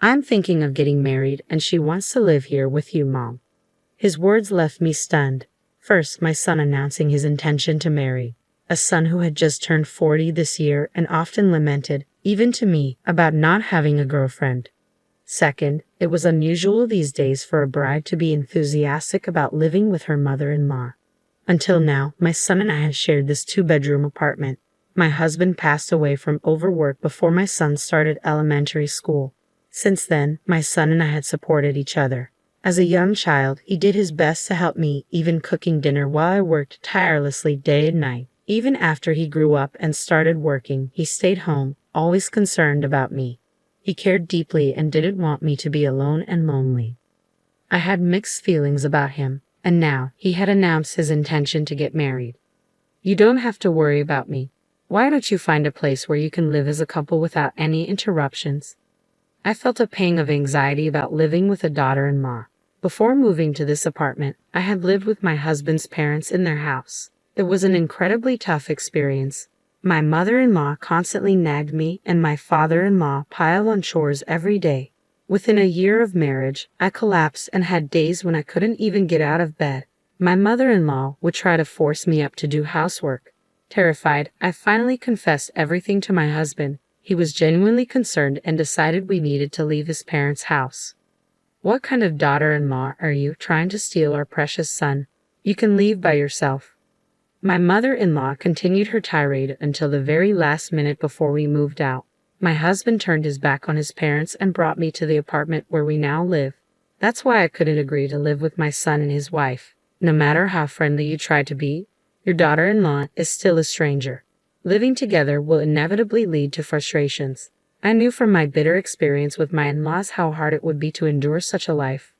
I'm thinking of getting married and she wants to live here with you, Mom." His words left me stunned. First, my son announcing his intention to marry. A son who had just turned 40 this year and often lamented, even to me, about not having a girlfriend. Second, it was unusual these days for a bride to be enthusiastic about living with her mother-in-law. Until now, my son and I had shared this 2-bedroom apartment. My husband passed away from overwork before my son started elementary school. Since then, my son and I had supported each other. As a young child, he did his best to help me, even cooking dinner while I worked tirelessly day and night. Even after he grew up and started working, he stayed home, always concerned about me. He cared deeply and didn't want me to be alone and lonely. I had mixed feelings about him, and now he had announced his intention to get married. "You don't have to worry about me. Why don't you find a place where you can live as a couple without any interruptions?" I felt a pang of anxiety about living with a daughter-in-law. Before moving to this apartment, I had lived with my husband's parents in their house. It was an incredibly tough experience. My mother-in-law constantly nagged me, and my father-in-law piled on chores every day. Within a year of marriage, I collapsed and had days when I couldn't even get out of bed. My mother-in-law would try to force me up to do housework. Terrified, I finally confessed everything to my husband. He was genuinely concerned and decided we needed to leave his parents' house. "What kind of daughter-in-law are you, trying to steal our precious son? You can leave by yourself." My mother-in-law continued her tirade until the very last minute before we moved out. My husband turned his back on his parents and brought me to the apartment where we now live. That's why I couldn't agree to live with my son and his wife. No matter how friendly you try to be, your daughter-in-law is still a stranger. Living together will inevitably lead to frustrations. I knew from my bitter experience with my in-laws how hard it would be to endure such a life.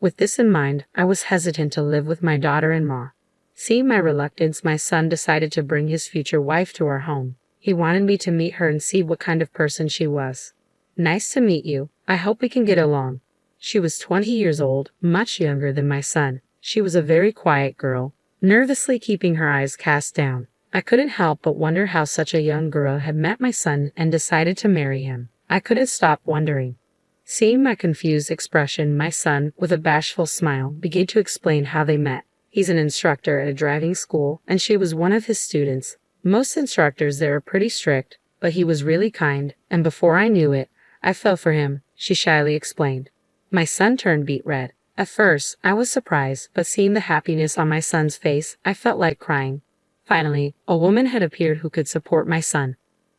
With this in mind, I was hesitant to live with my daughter-in-law. Seeing my reluctance, my son decided to bring his future wife to our home. He wanted me to meet her and see what kind of person she was. "Nice to meet you. I hope we can get along." She was 20 years old, much younger than my son. She was a very quiet girl, nervously keeping her eyes cast down. I couldn't help but wonder how such a young girl had met my son and decided to marry him. I couldn't stop wondering. Seeing my confused expression, my son, with a bashful smile, began to explain how they met. He's an instructor at a driving school, and she was one of his students. Most instructors there are pretty strict, but he was really kind, and before I knew it, I fell for him, she shyly explained. My son turned beet red. At first, I was surprised, but seeing the happiness on my son's face, I felt like crying. Finally, a woman had appeared who could support my son.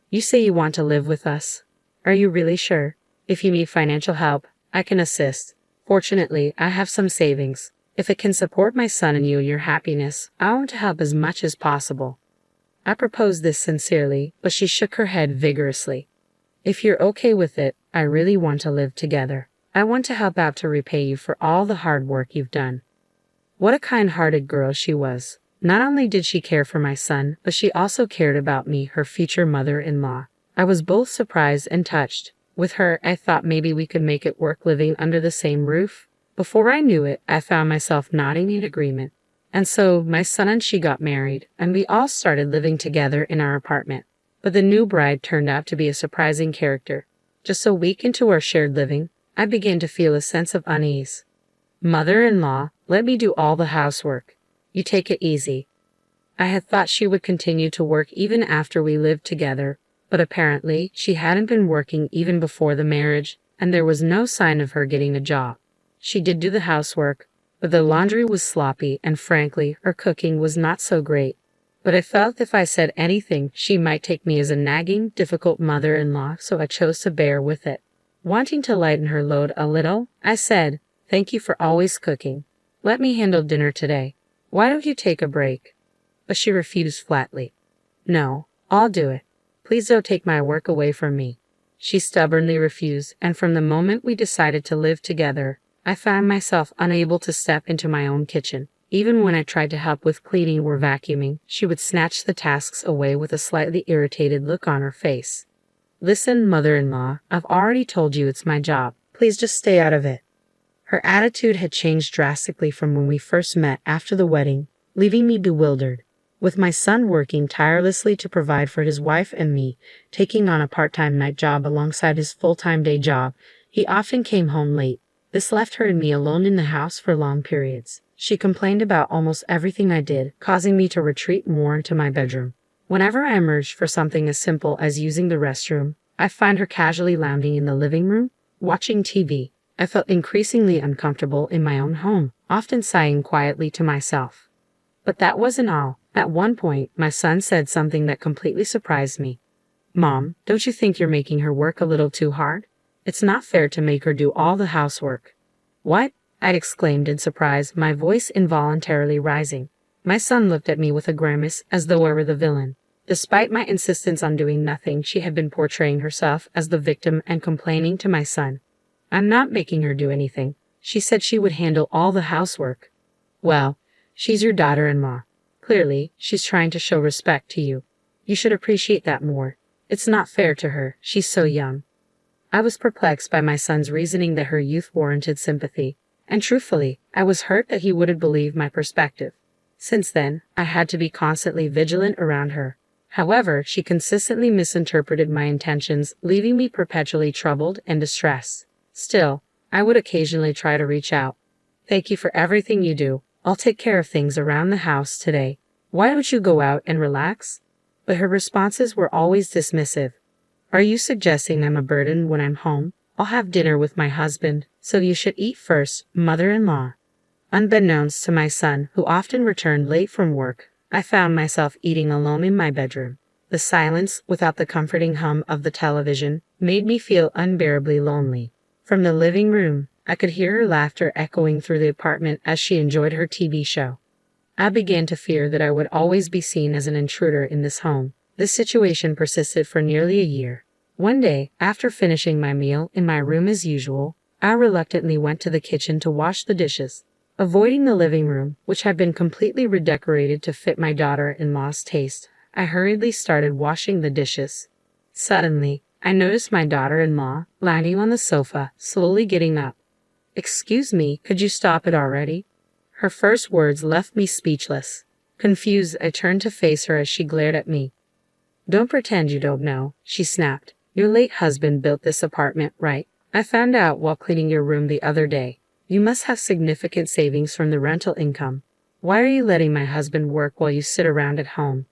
"You say you want to live with us. Are you really sure? If you need financial help, I can assist. Fortunately, I have some savings. If it can support my son and your happiness, I want to help as much as possible." I proposed this sincerely, but she shook her head vigorously. "If you're okay with it, I really want to live together. I want to help out to repay you for all the hard work you've done." What a kind-hearted girl she was. Not only did she care for my son, but she also cared about me, her future mother-in-law. I was both surprised and touched. With her, I thought maybe we could make it work living under the same roof. Before I knew it, I found myself nodding in agreement. And so, my son and she got married, and we all started living together in our apartment. But the new bride turned out to be a surprising character. Just a week into our shared living, I began to feel a sense of unease. "Mother-in-law, let me do all the housework. You take it easy." I had thought she would continue to work even after we lived together, but apparently she hadn't been working even before the marriage, and there was no sign of her getting a job. She did do the housework, but the laundry was sloppy, and frankly, her cooking was not so great. But I felt if I said anything, she might take me as a nagging, difficult mother-in-law, so I chose to bear with it. Wanting to lighten her load a little, I said, "Thank you for always cooking. Let me handle dinner today. Why don't you take a break?" But she refused flatly. "No, I'll do it. Please don't take my work away from me." She stubbornly refused, and from the moment we decided to live together, I found myself unable to step into my own kitchen. Even when I tried to help with cleaning or vacuuming, she would snatch the tasks away with a slightly irritated look on her face. "Listen, mother-in-law, I've already told you it's my job. Please just stay out of it." Her attitude had changed drastically from when we first met after the wedding, leaving me bewildered. With my son working tirelessly to provide for his wife and me, taking on a part-time night job alongside his full-time day job, He often came home late. This left her and me alone in the house for long periods. She complained about almost everything I did, causing me to retreat more into my bedroom. Whenever I emerged for something as simple as using the restroom, I find her casually lounging in the living room, watching TV. I felt increasingly uncomfortable in my own home, often sighing quietly to myself. But that wasn't all. At one point, my son said something that completely surprised me. "Mom, don't you think you're making her work a little too hard? It's not fair to make her do all the housework." "What?" I exclaimed in surprise, my voice involuntarily rising. My son looked at me with a grimace, as though I were the villain. Despite my insistence on doing nothing, she had been portraying herself as the victim and complaining to my son. "I'm not making her do anything. She said she would handle all the housework." "Well, she's your daughter-in-law. Clearly, she's trying to show respect to you. You should appreciate that more. It's not fair to her. She's so young." I was perplexed by my son's reasoning that her youth warranted sympathy, and truthfully, I was hurt that he wouldn't believe my perspective. Since then, I had to be constantly vigilant around her. However, she consistently misinterpreted my intentions, leaving me perpetually troubled and distressed. Still, I would occasionally try to reach out. "Thank you for everything you do. I'll take care of things around the house today. Why don't you go out and relax?" But her responses were always dismissive. "Are you suggesting I'm a burden when I'm home? I'll have dinner with my husband, so you should eat first, mother-in-law." Unbeknownst to my son, who often returned late from work, I found myself eating alone in my bedroom. The silence, without the comforting hum of the television, made me feel unbearably lonely. From the living room, I could hear her laughter echoing through the apartment as she enjoyed her TV show. I began to fear that I would always be seen as an intruder in this home. This situation persisted for nearly a year. One day, after finishing my meal in my room as usual, I reluctantly went to the kitchen to wash the dishes. Avoiding the living room, which had been completely redecorated to fit my daughter-in-law's taste, I hurriedly started washing the dishes. Suddenly, I noticed my daughter-in-law lying on the sofa, slowly getting up. "Excuse me, could you stop it already?" Her first words left me speechless. Confused, I turned to face her as she glared at me. "Don't pretend you don't know," she snapped. "Your late husband built this apartment, right? I found out while cleaning your room the other day. You must have significant savings from the rental income. Why are you letting my husband work while you sit around at home?"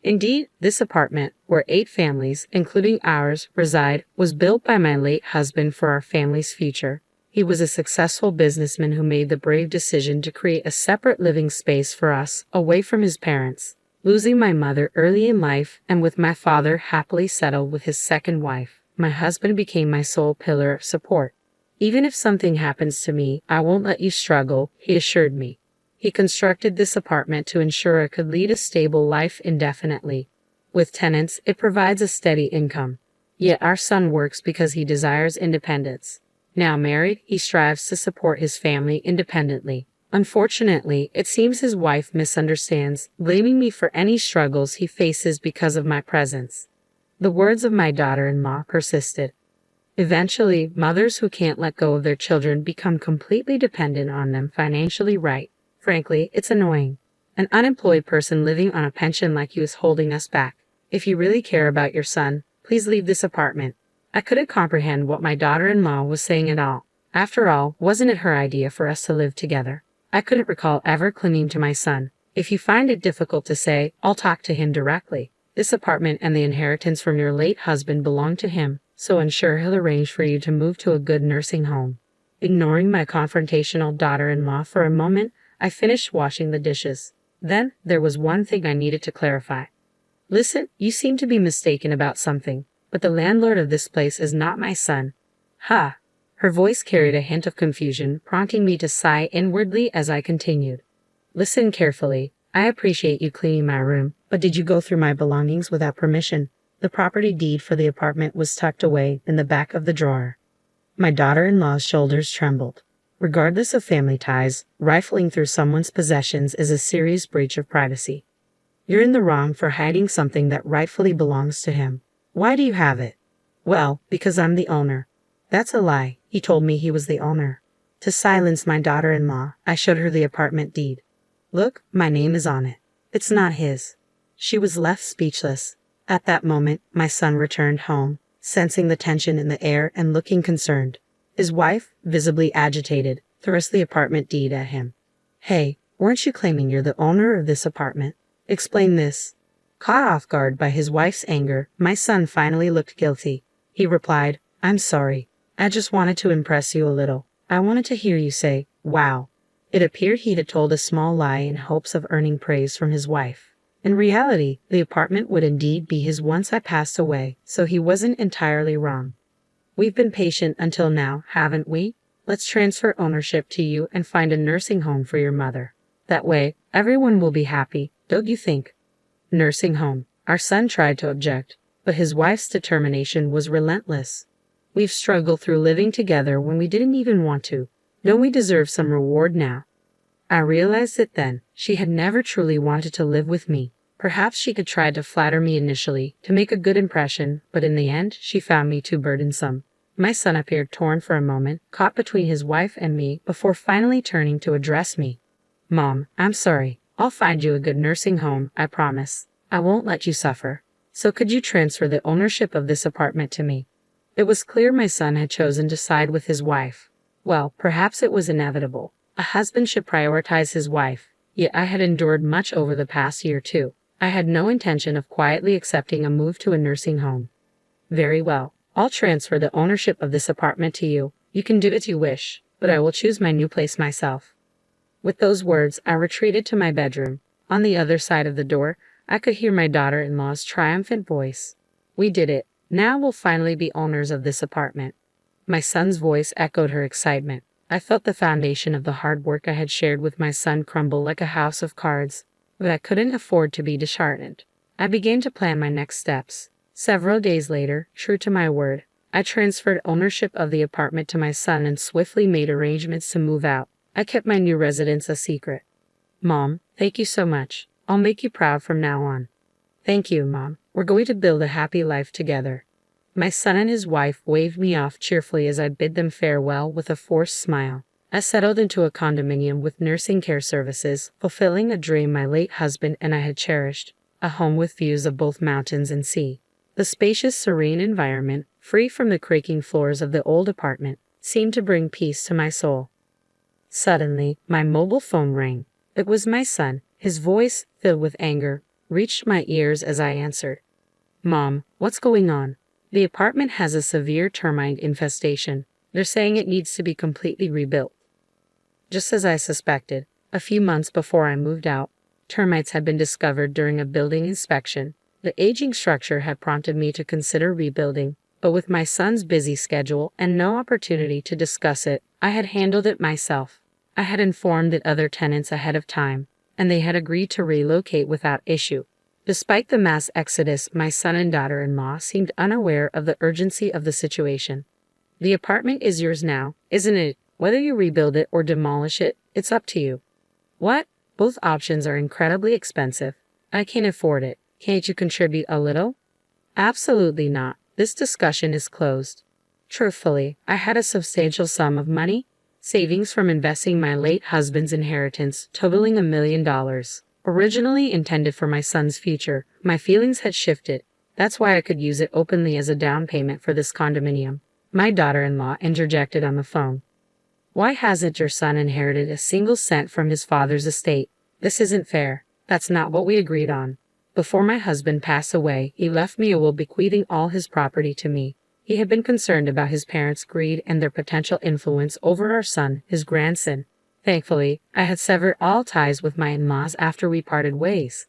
Indeed, this apartment, where 8 families, including ours, reside, was built by my late husband for our family's future. He was a successful businessman who made the brave decision to create a separate living space for us, away from his parents. Losing my mother early in life, and with my father happily settled with his second wife, my husband became my sole pillar of support. "Even if something happens to me, I won't let you struggle," he assured me. He constructed this apartment to ensure I could lead a stable life indefinitely. With tenants, it provides a steady income. Yet our son works because he desires independence. Now married, he strives to support his family independently. Unfortunately, it seems his wife misunderstands, blaming me for any struggles he faces because of my presence. The words of my daughter-in-law persisted. Eventually, mothers who can't let go of their children become completely dependent on them financially, right? Frankly, it's annoying. An unemployed person living on a pension like you is holding us back. If you really care about your son, please leave this apartment. I couldn't comprehend what my daughter-in-law was saying at all. After all, wasn't it her idea for us to live together? I couldn't recall ever clinging to my son. "If you find it difficult to say, I'll talk to him directly. This apartment and the inheritance from your late husband belong to him, so I'm sure he'll arrange for you to move to a good nursing home." Ignoring my confrontational daughter-in-law for a moment, I finished washing the dishes. Then, there was one thing I needed to clarify. "Listen, you seem to be mistaken about something, but the landlord of this place is not my son." "Ha!" Her voice carried a hint of confusion, prompting me to sigh inwardly as I continued. "Listen carefully. I appreciate you cleaning my room, but did you go through my belongings without permission?" The property deed for the apartment was tucked away in the back of the drawer. My daughter-in-law's shoulders trembled. Regardless of family ties, rifling through someone's possessions is a serious breach of privacy. "You're in the wrong for hiding something that rightfully belongs to him." "Why do you have it?" "Well, because I'm the owner." "That's a lie. He told me he was the owner." To silence my daughter-in-law, I showed her the apartment deed. "Look, my name is on it. It's not his." She was left speechless. At that moment, my son returned home, sensing the tension in the air and looking concerned. His wife, visibly agitated, thrust the apartment deed at him. Hey, weren't you claiming you're the owner of this apartment? Explain this. Caught off guard by his wife's anger, my son finally looked guilty. He replied, I'm sorry. I just wanted to impress you a little. I wanted to hear you say, wow. It appeared he had told a small lie in hopes of earning praise from his wife. In reality, the apartment would indeed be his once I passed away, so he wasn't entirely wrong. We've been patient until now, haven't we? Let's transfer ownership to you and find a nursing home for your mother. That way, everyone will be happy, don't you think? Nursing home. Our son tried to object, but his wife's determination was relentless. We've struggled through living together when we didn't even want to. Don't we deserve some reward now? I realized it then. She had never truly wanted to live with me. Perhaps she could try to flatter me initially, to make a good impression, but in the end, she found me too burdensome. My son appeared torn for a moment, caught between his wife and me, before finally turning to address me. Mom, I'm sorry. I'll find you a good nursing home, I promise. I won't let you suffer. So could you transfer the ownership of this apartment to me? It was clear my son had chosen to side with his wife. Well, perhaps it was inevitable. A husband should prioritize his wife, yet I had endured much over the past year too. I had no intention of quietly accepting a move to a nursing home. Very well. I'll transfer the ownership of this apartment to you. You can do as you wish, but I will choose my new place myself. With those words, I retreated to my bedroom. On the other side of the door, I could hear my daughter-in-law's triumphant voice. We did it. Now we'll finally be owners of this apartment. My son's voice echoed her excitement. I felt the foundation of the hard work I had shared with my son crumble like a house of cards, but I couldn't afford to be disheartened. I began to plan my next steps. Several days later, true to my word, I transferred ownership of the apartment to my son and swiftly made arrangements to move out. I kept my new residence a secret. Mom, thank you so much. I'll make you proud from now on. Thank you, Mom. We're going to build a happy life together. My son and his wife waved me off cheerfully as I bid them farewell with a forced smile. I settled into a condominium with nursing care services, fulfilling a dream my late husband and I had cherished, a home with views of both mountains and sea. The spacious, serene environment, free from the creaking floors of the old apartment, seemed to bring peace to my soul. Suddenly, my mobile phone rang. It was my son. His voice, filled with anger, reached my ears as I answered. Mom, what's going on? The apartment has a severe termite infestation. They're saying it needs to be completely rebuilt. Just as I suspected, a few months before I moved out, termites had been discovered during a building inspection. The aging structure had prompted me to consider rebuilding, but with my son's busy schedule and no opportunity to discuss it, I had handled it myself. I had informed the other tenants ahead of time, and they had agreed to relocate without issue. Despite the mass exodus, my son and daughter-in-law seemed unaware of the urgency of the situation. The apartment is yours now, isn't it? Whether you rebuild it or demolish it, it's up to you. What? Both options are incredibly expensive. I can't afford it. Can't you contribute a little? Absolutely not. This discussion is closed. Truthfully, I had a substantial sum of money, savings from investing my late husband's inheritance, totaling $1 million. Originally intended for my son's future, my feelings had shifted. That's why I could use it openly as a down payment for this condominium. My daughter-in-law interjected on the phone. Why hasn't your son inherited a single cent from his father's estate? This isn't fair. That's not what we agreed on. Before my husband passed away, he left me a will bequeathing all his property to me. He had been concerned about his parents' greed and their potential influence over our son, his grandson. Thankfully, I had severed all ties with my in-laws after we parted ways.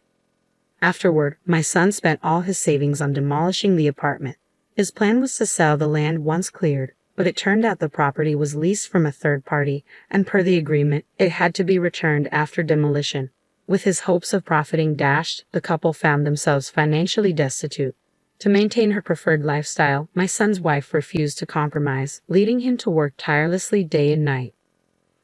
Afterward, my son spent all his savings on demolishing the apartment. His plan was to sell the land once cleared, but it turned out the property was leased from a third party, and per the agreement, it had to be returned after demolition. With his hopes of profiting dashed, the couple found themselves financially destitute. To maintain her preferred lifestyle, my son's wife refused to compromise, leading him to work tirelessly day and night.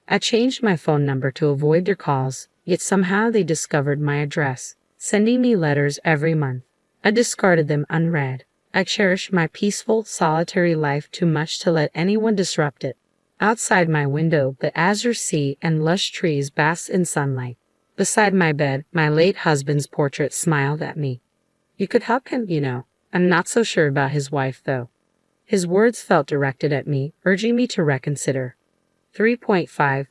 I changed my phone number to avoid their calls, yet somehow they discovered my address, sending me letters every month. I discarded them unread. I cherished my peaceful, solitary life too much to let anyone disrupt it. Outside my window, the azure sea and lush trees basked in sunlight. Beside my bed, my late husband's portrait smiled at me. You could help him, you know. I'm not so sure about his wife, though. His words felt directed at me, urging me to reconsider. 3.5